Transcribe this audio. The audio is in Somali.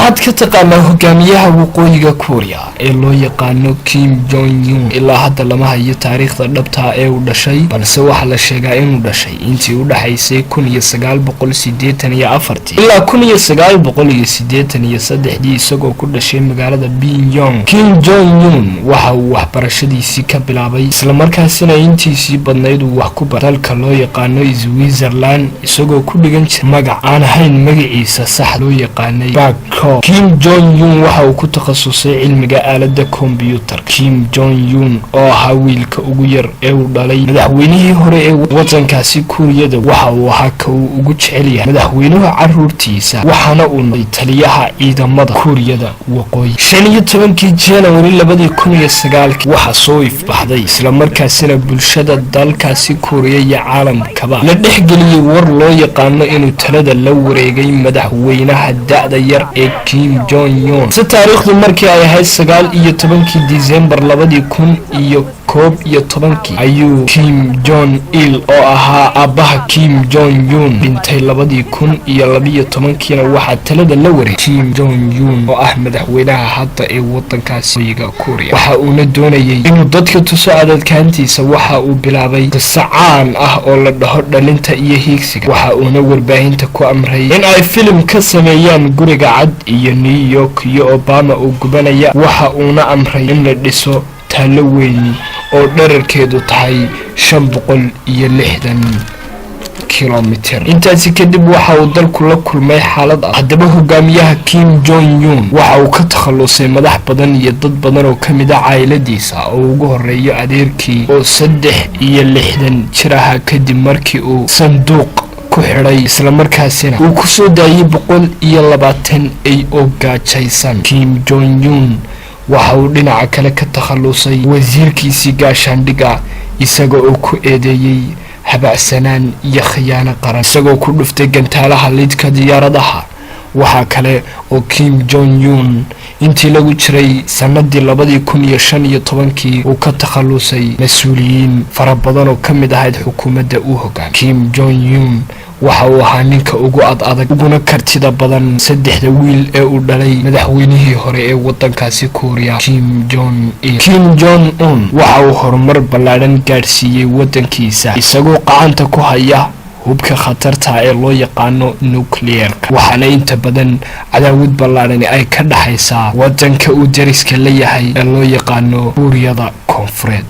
maxaad ka taqaanaa hogaamiyaha waqooyiga Korea ee loo yaqaano Kim Jong Un? ilaa hadda lama hayo taariikhda dhabta ee uu dhashay, balse waxa la sheegaa inuu dhashay intii u dhaxaysay 1984 ilaa 1983 isagoo ku dhashay magaalada Pyongyang. Kim Jong Un waxa uu waxbarashadiisii ka bilaabay isla markaasina intiisii badnayd uu wax ku baray dalka loo yaqaano Switzerland, isagoo ku dhigan jiray magac aan ahayn magaciisa sax loo yaqaanay Bangkok. Kim Jong Un waxa uu ku takhasusay cilmiga aalada kombiyuutarka. Kim Jong Un oo ahaa wiilka ugu yar ee uu dhalay madaxweynihii hore ee wadankaasi Kuuriyada, waxa uu ahaa ka uu ugu jecel yahay madaxweynaha caruurtiisa, waxaana uu noqday taliyaha ciidamada Kuuriyada Waqooyi. 15 January 2009 waxa soo ifbaxday isla markaasina bulshada dalkaasi Kuuriya iyo caalamkaba la dhexgeliyay war loo yaqaano inuu talada la wareegay madaxweynaha da'da yar ee Kim Jong Un. taariikhdu markii ay ahayd 19 December 2011 ayuu Kim Jong Il oo ahaa aabaha Kim Jong Un dhintay 2012 waxaa talada la wareegay Kim Jong Un oo ah madaxweynaha hadda ee wadankaasi waqooyiga Korea. waxa uuna doonayay inuu dadka tuso adadkaantiisa. waxa uu bilaabay qisa caan ah oo la dhaho dhalinta iyo hiigsiga. waxa uuna warbaahinta ku amray in ay filim ka sameeyaan guriga cad iyo New York iyo Obama oo gubanaya. waxa uuna amray in la dhiso taalo weyn oo dhererkeedu tahay 560 kilomitir. intaasi kadib waxa uu dalku la kulmay xaalad adag. haddaba hogaamiyaha Kim Jong Un waxa uu ka takhalusay madax badan iyo dad badan oo kamid ah cayladiisa oo ugu horeeyo adeerkii oo 63 jir ah kadib markii uu sanduuq ku xidhay isla markaasina uu ku soo daayay 120 ay oo gaajaysan. Kim Jong Un waxa uu dhinaca kale ka takhalusay wasiirkiisii gaashaandhiga isaga oo ku eedeeyay habacsanaan iyo khiyaano qaran, isagoo ku dhuftay gantaalaha lidka diyaaradaha. waxa kale oo Kim Jong Un intii lagu jiray sanadii 2015 uu ka takhalusay mas'uuliyiin fara badan oo kamid ahayd xukuumadda uu hogaamiyay. Kim Jong Un waxa uu ahaa ninka ugu adag uguna kartida badan saddexda wiil ee uu dhalay madaxweynihii hore ee wadankaasi Korea Kim Jong Il. Kim Jong Un waxa uu horumar ballaaran gaarsiiyay wadankiisa isagoo gacanta ku haya hubka khatarta ee loo yaqaano nuclear-ka, waxaana inta badan cadaawad ballaaran ay ka dhaxaysaa wadanka uu dariska la yahay ee loo yaqaano Kuuriyada Koonfureed.